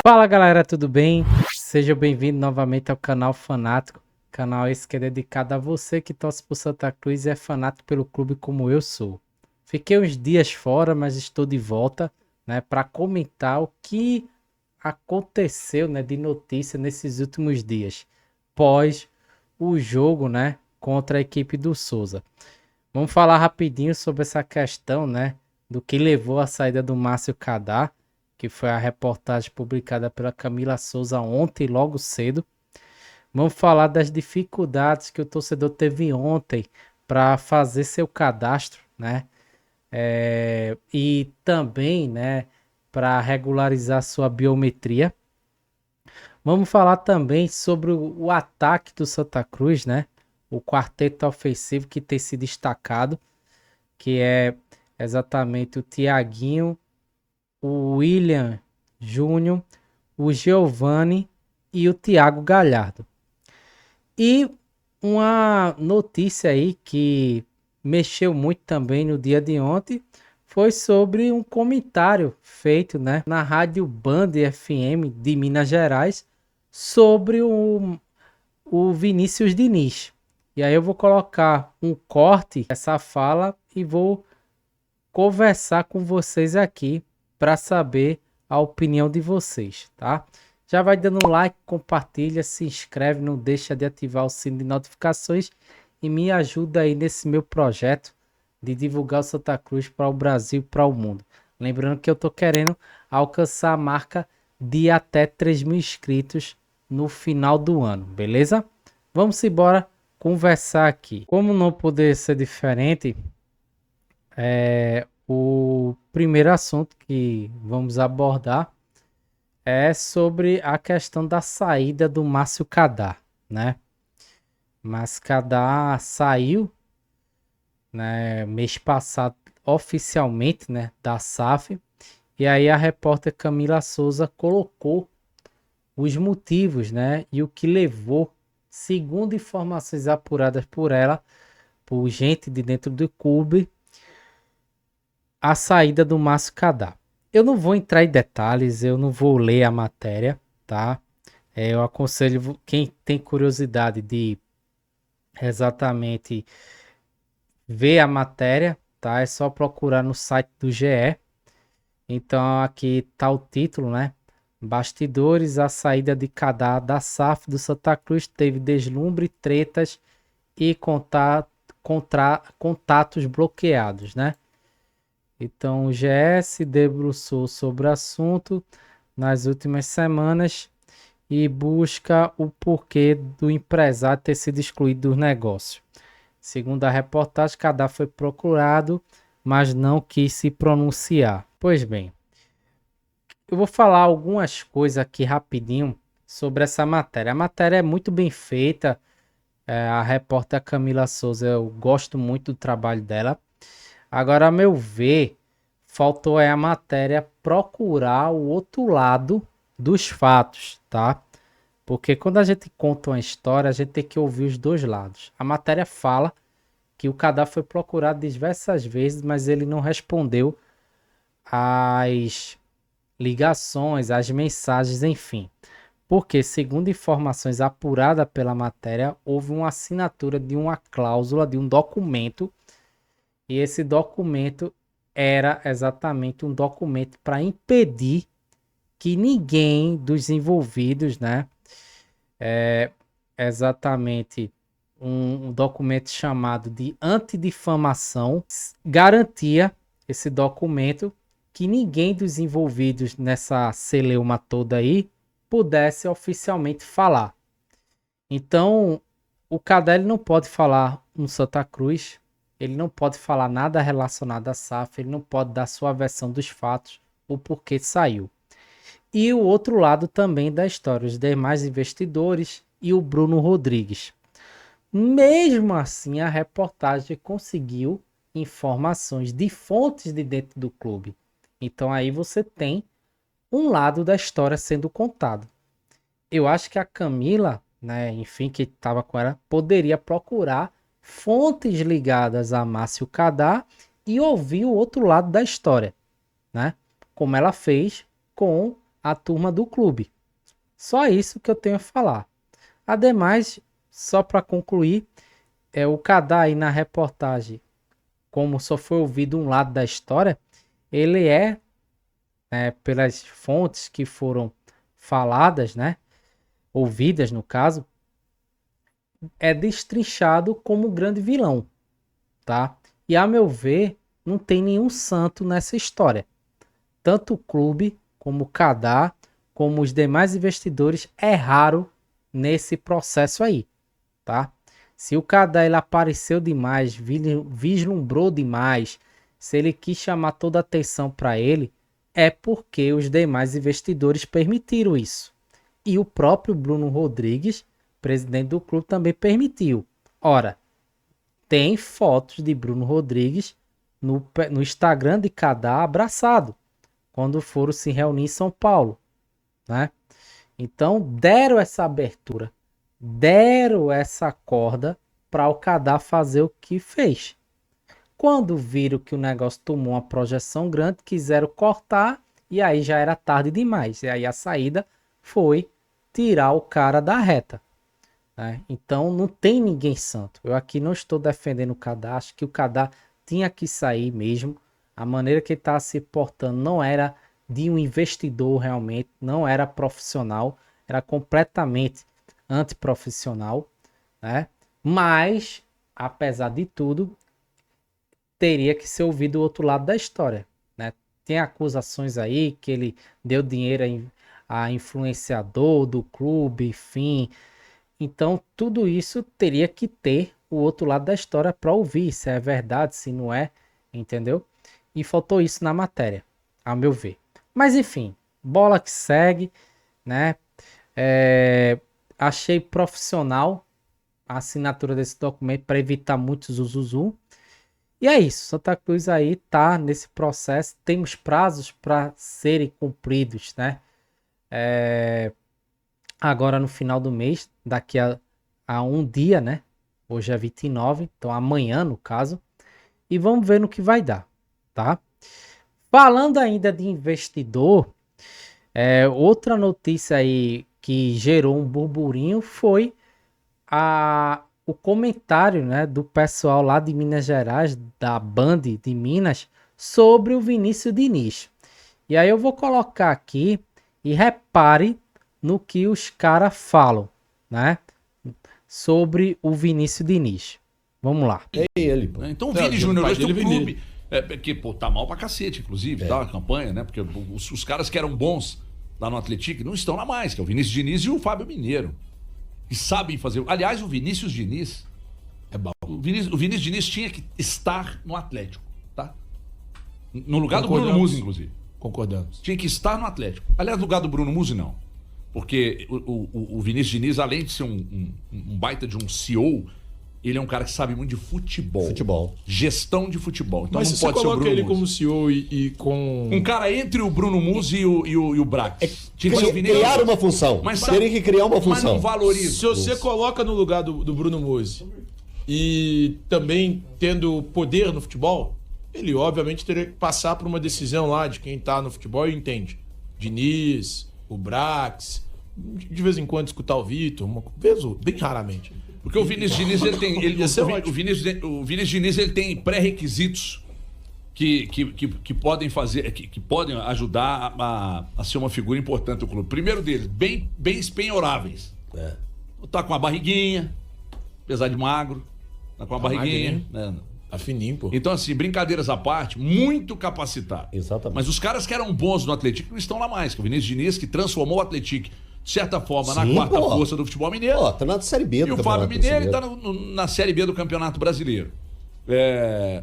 Fala galera, tudo bem? Seja bem-vindo novamente ao canal Fanático, canal esse que é dedicado a você que torce por Santa Cruz e é fanático pelo clube como eu sou. Fiquei uns dias fora, mas estou de volta, né, para comentar o que aconteceu, né, de notícia nesses últimos dias, pós o jogo, né, contra a equipe do Souza. Vamos falar rapidinho sobre essa questão, né, do que levou à saída do Márcio Cadá, que foi a reportagem publicada pela Camila Souza ontem, logo cedo. Vamos falar das dificuldades que o torcedor teve ontem para fazer seu cadastro, né? E também, né, para regularizar sua biometria. Vamos falar também sobre o ataque do Santa Cruz, né? O quarteto ofensivo que tem se destacado, que é exatamente o Thiaguinho, o William Júnior, o Giovani e o Thiago Galhardo. E uma notícia aí que mexeu muito também no dia de ontem foi sobre um comentário feito, né, na Rádio Band FM de Minas Gerais sobre o Vinícius Diniz. E aí eu vou colocar um corte dessa fala e vou conversar com vocês aqui para saber a opinião de vocês, tá? Já vai dando um like, compartilha, se inscreve, não deixa de ativar o sino de notificações e me ajuda aí nesse meu projeto de divulgar o Santa Cruz para o Brasil e para o mundo. Lembrando que eu tô querendo alcançar a marca de até 3.000 inscritos no final do ano, beleza? Vamos embora conversar aqui. Como não poder ser diferente, o primeiro assunto que vamos abordar é sobre a questão da saída do Márcio Cadá, né? Mas Cadá saiu, né, mês passado oficialmente, né, da SAF, e aí a repórter Camila Souza colocou os motivos, né, e o que levou, segundo informações apuradas por ela, por gente de dentro do clube, a saída do Márcio Cadá. Eu não vou entrar em detalhes, eu não vou ler a matéria, tá? Eu aconselho quem tem curiosidade de exatamente ver a matéria, tá? É só procurar no site do GE. Então aqui tá o título, né? Bastidores, a saída de Cadá da SAF do Santa Cruz teve deslumbre, tretas e contatos bloqueados, né? Então, o GE se debruçou sobre o assunto nas últimas semanas e busca o porquê do empresário ter sido excluído do negócio. Segundo a reportagem, Cadá foi procurado, mas não quis se pronunciar. Pois bem, eu vou falar algumas coisas aqui rapidinho sobre essa matéria. A matéria é muito bem feita. A repórter Camila Souza, eu gosto muito do trabalho dela. Agora, a meu ver, faltou a matéria procurar o outro lado dos fatos, tá? Porque quando a gente conta uma história, a gente tem que ouvir os dois lados. A matéria fala que o cadáver foi procurado diversas vezes, mas ele não respondeu às ligações, às mensagens, enfim. Porque, segundo informações apuradas pela matéria, houve uma assinatura de uma cláusula, de um documento, e esse documento era exatamente um documento para impedir que ninguém dos envolvidos, né, exatamente um documento chamado de antidifamação, garantia esse documento que ninguém dos envolvidos nessa celeuma toda aí pudesse oficialmente falar. Então, o Cadê não pode falar no Santa Cruz, ele não pode falar nada relacionado à SAF, ele não pode dar sua versão dos fatos, o porquê saiu. E o outro lado também da história, os demais investidores e o Bruno Rodrigues. Mesmo assim, a reportagem conseguiu informações de fontes de dentro do clube. Então aí você tem um lado da história sendo contado. Eu acho que a Camila, né, enfim, que estava com ela, poderia procurar fontes ligadas a Márcio Cadá e ouvir o outro lado da história, né? Como ela fez com a turma do clube. Só isso que eu tenho a falar. Ademais, só para concluir, o Kadar aí na reportagem, como só foi ouvido um lado da história, ele pelas fontes que foram faladas, né, ouvidas no caso, é destrinchado como grande vilão, tá? E a meu ver, não tem nenhum santo nessa história. Tanto o clube, como o Kadar, como os demais investidores erraram nesse processo aí, tá? Se o Kadar ele apareceu demais, vislumbrou demais, se ele quis chamar toda a atenção para ele, é porque os demais investidores permitiram isso. E o próprio Bruno Rodrigues, presidente do clube, também permitiu. Ora, tem fotos de Bruno Rodrigues no Instagram de Kadar abraçado, quando foram se reunir em São Paulo, né? Então deram essa abertura, deram essa corda para o Kadar fazer o que fez. Quando viram que o negócio tomou uma projeção grande, quiseram cortar e aí já era tarde demais. E aí a saída foi tirar o cara da reta, né? Então não tem ninguém santo. Eu aqui não estou defendendo o Kadar, acho que o Kadar tinha que sair mesmo. A maneira que ele estava se portando não era de um investidor realmente, não era profissional, era completamente antiprofissional, né? Mas, apesar de tudo, teria que ser ouvido o outro lado da história, né? Tem acusações aí que ele deu dinheiro a influenciador do clube, enfim. Então, tudo isso teria que ter o outro lado da história para ouvir se é verdade, se não é, entendeu? E faltou isso na matéria, a meu ver. Mas enfim, bola que segue, né? Achei profissional a assinatura desse documento para evitar muitos zuzuzu. E é isso, Santa Cruz aí tá nesse processo, temos prazos para serem cumpridos, né? Agora no final do mês, daqui a um dia, né? Hoje é 29, então amanhã no caso. E vamos ver no que vai dar, tá? Falando ainda de investidor, outra notícia aí que gerou um burburinho foi o comentário, né, do pessoal lá de Minas Gerais, da Band de Minas, sobre o Vinícius Diniz. E aí eu vou colocar aqui e repare no que os caras falam, né, sobre o Vinícius Diniz. Vamos lá. É ele, pô. Então o Vini Júnior hoje tem um clube que, pô, tá mal pra cacete, inclusive, tá? A campanha, né? Porque os caras que eram bons lá no Atlético não estão lá mais, que é o Vinícius Diniz e o Fábio Mineiro. Que sabem fazer. Aliás, o Vinícius Diniz é bom. O Vinícius Diniz tinha que estar no Atlético, tá? No lugar do Bruno Musi, inclusive. Concordamos. Tinha que estar no Atlético. Aliás, no lugar do Bruno Musi, não. Porque o Vinícius Diniz, além de ser um baita de um CEO, ele é um cara que sabe muito de futebol. Gestão de futebol. Então mas não se pode você ser o coloca Bruno ele Musi. como CEO e com... Um cara entre o Bruno Musi e o Brax. Tinha que ser o Vinícius. Criar uma função. Mas Teria que criar uma Mas função. não valoriza. Se você coloca no lugar do Bruno Musi e também tendo poder no futebol, ele obviamente teria que passar por uma decisão lá de quem tá no futebol e entende. Diniz, o Brax, de vez em quando escutar o Vitor, bem raramente. Porque o Vinícius Diniz, ele tem. ótimo. O Vinícius Diniz, ele tem pré-requisitos que podem fazer, que podem ajudar a ser uma figura importante do clube. Primeiro deles, bem espenhoráveis. Tá com uma barriguinha, apesar de magro, tá com uma barriguinha. Né? Tá fininho, pô. Então, assim, brincadeiras à parte, muito capacitado. Exatamente. Mas os caras que eram bons no Atlético não estão lá mais. Que o Vinícius Diniz, que transformou o Atlético, de certa forma, na quarta força do futebol mineiro. Tá na Série B do E o Fábio Mineiro está na Série B do Campeonato Brasileiro.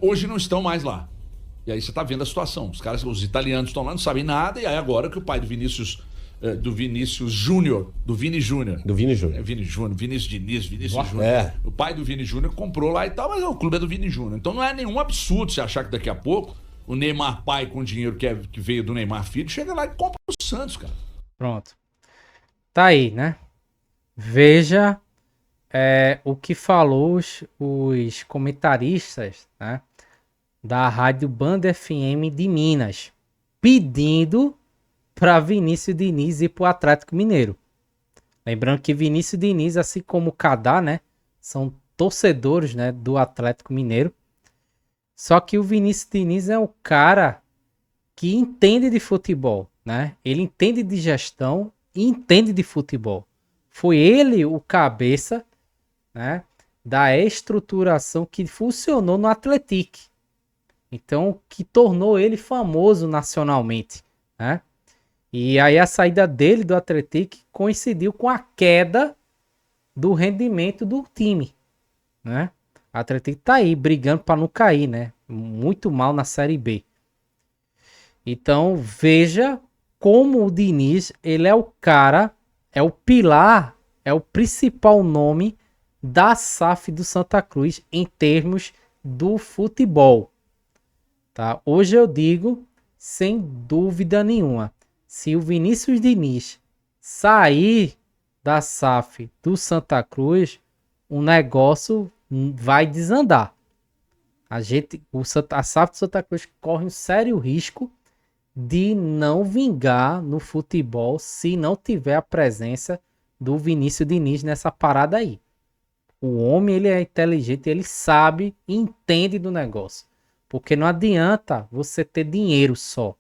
Hoje não estão mais lá. E aí você está vendo a situação. Os italianos estão lá, não sabem nada, e aí agora que o pai do Vinícius Júnior, do Vini Júnior. Vinícius Diniz, Vinícius Júnior. O pai do Vini Júnior comprou lá e tal, mas o clube é do Vini Júnior. Então não é nenhum absurdo você achar que daqui a pouco o Neymar pai com o dinheiro que veio do Neymar filho chega lá e compra o Santos, cara. Pronto. Tá aí, né? Veja o que falou os comentaristas, né, da Rádio Band FM de Minas, pedindo para Vinícius Diniz ir para o Atlético Mineiro. Lembrando que Vinícius Diniz, assim como o Kadá, né, são torcedores, né, do Atlético Mineiro. Só que o Vinícius Diniz é um cara que entende de futebol, né? Ele entende de gestão e entende de futebol. Foi ele o cabeça, né, da estruturação que funcionou no Atlético. Então, que tornou ele famoso nacionalmente, né? E aí a saída dele do Atlético coincidiu com a queda do rendimento do time, né? O Atlético tá aí brigando para não cair, né? Muito mal na Série B. Então, veja como o Diniz, ele é o cara, é o pilar, é o principal nome da SAF do Santa Cruz em termos do futebol. Tá? Hoje eu digo, sem dúvida nenhuma, se o Vinícius Diniz sair da SAF do Santa Cruz, o negócio vai desandar. A SAF do Santa Cruz corre um sério risco de não vingar no futebol se não tiver a presença do Vinícius Diniz nessa parada aí. O homem, ele é inteligente, ele sabe e entende do negócio. Porque não adianta você ter dinheiro só,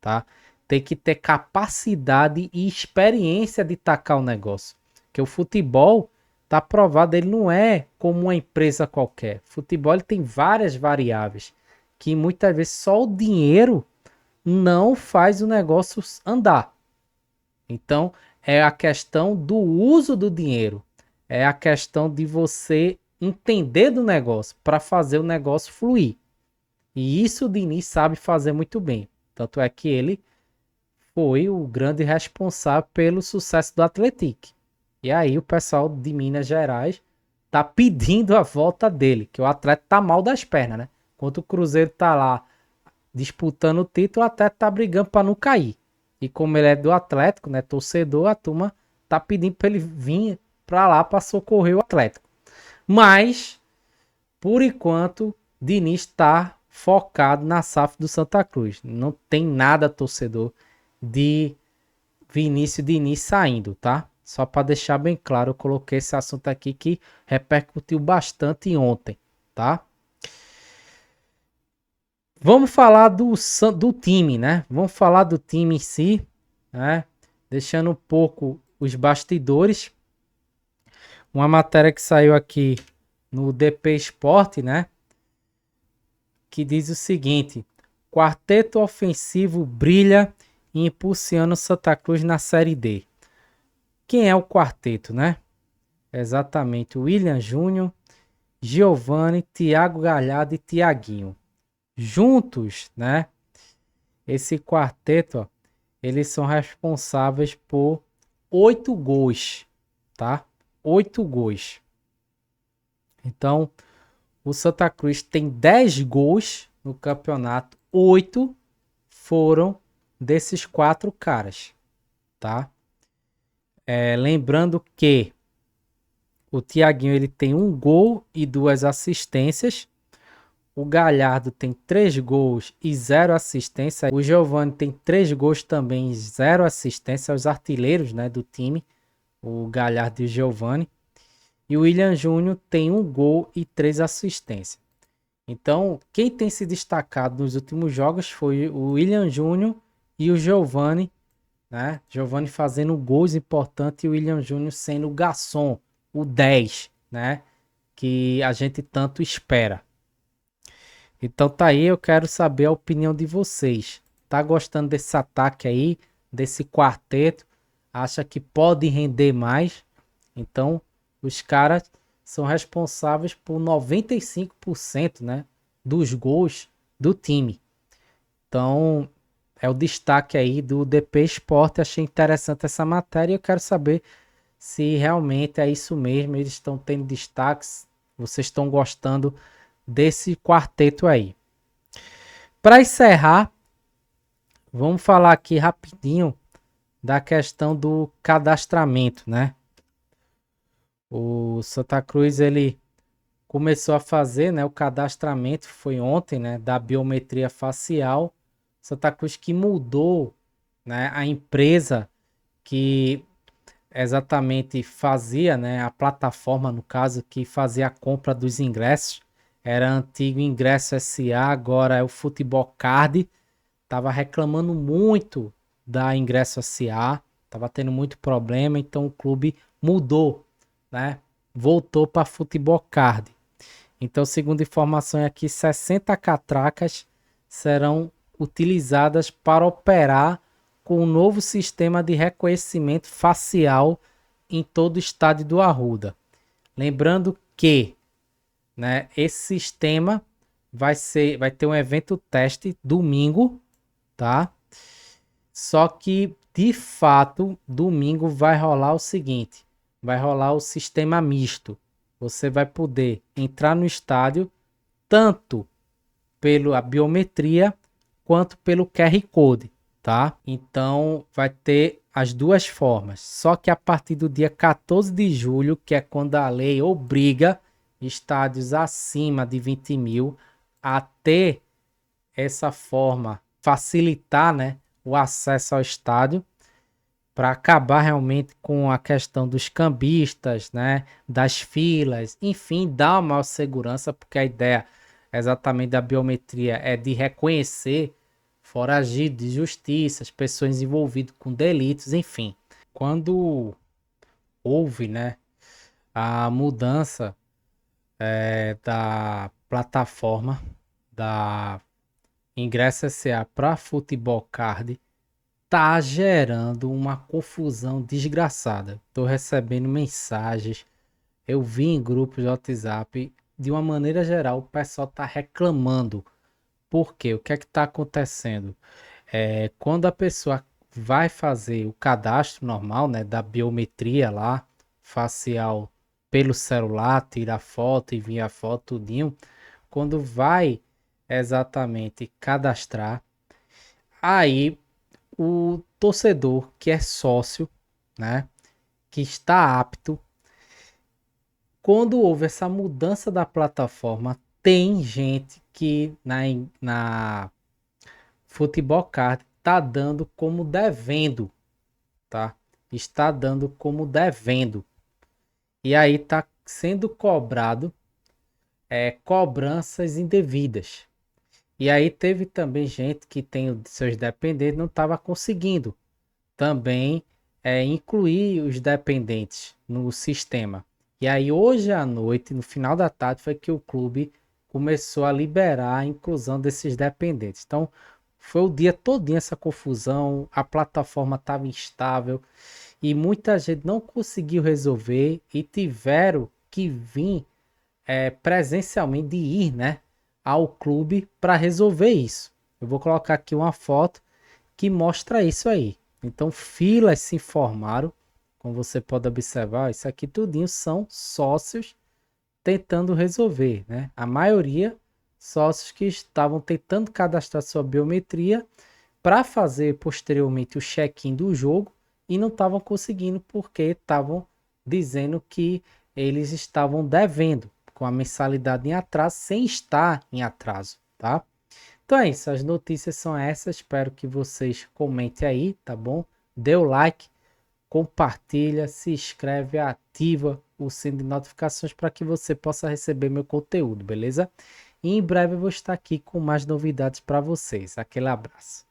tá? Tem que ter capacidade e experiência de tacar o negócio. Porque o futebol, tá provado, ele não é como uma empresa qualquer. O futebol, ele tem várias variáveis que muitas vezes só o dinheiro não faz o negócio andar. Então, é a questão do uso do dinheiro. É a questão de você entender do negócio para fazer o negócio fluir. E isso o Diniz sabe fazer muito bem. Tanto é que ele foi o grande responsável pelo sucesso do Atlético. E aí o pessoal de Minas Gerais tá pedindo a volta dele, que o Atlético tá mal das pernas, né? Enquanto o Cruzeiro tá lá disputando o título, o Atlético tá brigando para não cair. E como ele é do Atlético, né, torcedor, a turma tá pedindo para ele vir para lá para socorrer o Atlético. Mas, por enquanto, Diniz tá focado na SAF do Santa Cruz. Não tem nada, torcedor, de Vinícius Diniz saindo, tá? Só para deixar bem claro, eu coloquei esse assunto aqui que repercutiu bastante ontem, tá? Vamos falar do time, né? Vamos falar do time em si, né? Deixando um pouco os bastidores. Uma matéria que saiu aqui no DP Sport, né? Que diz o seguinte: quarteto ofensivo brilha e impulsiona o Santa Cruz na Série D. Quem é o quarteto, né? Exatamente, William Júnior, Giovani, Thiago Galhardo e Thiaguinho. Juntos, né? Esse quarteto, ó, eles são responsáveis por 8 gols, tá? 8 gols. Então, o Santa Cruz tem 10 gols no campeonato, 8 foram desses 4 caras, tá? Lembrando que o Thiaguinho, ele tem 1 gol e 2 assistências. O Galhardo tem 3 gols e 0 assistência. O Giovani tem 3 gols também e 0 assistência. Os artilheiros, né, do time, o Galhardo e o Giovani. E o William Júnior tem 1 gol e 3 assistências. Então, quem tem se destacado nos últimos jogos foi o William Júnior e o Giovani, né? Giovani fazendo gols importantes e o William Júnior sendo o garçom, o 10, né? Que a gente tanto espera. Então tá aí, eu quero saber a opinião de vocês. Tá gostando desse ataque aí, desse quarteto? Acha que pode render mais? Então, os caras são responsáveis por 95%, né, dos gols do time. Então, é o destaque aí do DP Sport. Achei interessante essa matéria e eu quero saber se realmente é isso mesmo. Eles estão tendo destaques, vocês estão gostando desse quarteto aí. Para encerrar, vamos falar aqui rapidinho da questão do cadastramento, né? O Santa Cruz, ele começou a fazer, né, o cadastramento, foi ontem, né, da biometria facial. Santa Cruz que mudou né, a empresa que exatamente fazia, né, a plataforma, no caso, que fazia a compra dos ingressos, era antigo Ingresso SA, agora é o Futebol Card, estava reclamando muito da Ingresso SA, estava tendo muito problema, então o clube mudou, né, voltou para Futebol Card. Então, segundo informações aqui, 60 catracas serão utilizadas para operar com o novo sistema de reconhecimento facial em todo o estádio do Arruda. Lembrando que, né, esse sistema vai ter um evento teste domingo, tá? Só que, de fato, domingo vai rolar o seguinte, vai rolar o sistema misto. Você vai poder entrar no estádio tanto pela biometria quanto pelo QR Code, tá? Então vai ter as duas formas. Só que a partir do dia 14 de julho, que é quando a lei obriga estádios acima de 20 mil a ter essa forma, facilitar, né, o acesso ao estádio, para acabar realmente com a questão dos cambistas, né, das filas, enfim, dar uma maior segurança, porque a ideia exatamente da biometria é de reconhecer foragidos de justiça, as pessoas envolvidas com delitos, enfim. Quando houve, né, a mudança da plataforma da Ingresso SA para Futebol Card, tá gerando uma confusão desgraçada. Tô recebendo mensagens, eu vi em grupos de WhatsApp, de uma maneira geral, o pessoal tá reclamando. Por quê? O que é que tá acontecendo? Quando a pessoa vai fazer o cadastro normal, né, da biometria lá, facial pelo celular, tira foto, envia foto, tudinho, quando vai exatamente cadastrar, aí o torcedor que é sócio, né, que está apto, quando houve essa mudança da plataforma, tem gente que na Futebol Card tá dando como devendo, tá? Está dando como devendo. E aí tá sendo cobrado cobranças indevidas. E aí teve também gente que tem os seus dependentes não estava conseguindo também incluir os dependentes no sistema. E aí hoje à noite, no final da tarde, foi que o clube começou a liberar a inclusão desses dependentes. Então foi o dia todo essa confusão, a plataforma estava instável e muita gente não conseguiu resolver e tiveram que vir presencialmente de ir, né, ao clube para resolver isso. Eu vou colocar aqui uma foto que mostra isso aí. Então, filas se formaram, como você pode observar, isso aqui tudinho são sócios tentando resolver, né? A maioria sócios que estavam tentando cadastrar sua biometria para fazer posteriormente o check-in do jogo e não estavam conseguindo porque estavam dizendo que eles estavam devendo com a mensalidade em atraso sem estar em atraso, tá? Então é isso, as notícias são essas, espero que vocês comentem aí, tá bom? Dê o like, compartilha, se inscreve, ativa o sino de notificações para que você possa receber meu conteúdo, beleza? E em breve eu vou estar aqui com mais novidades para vocês. Aquele abraço.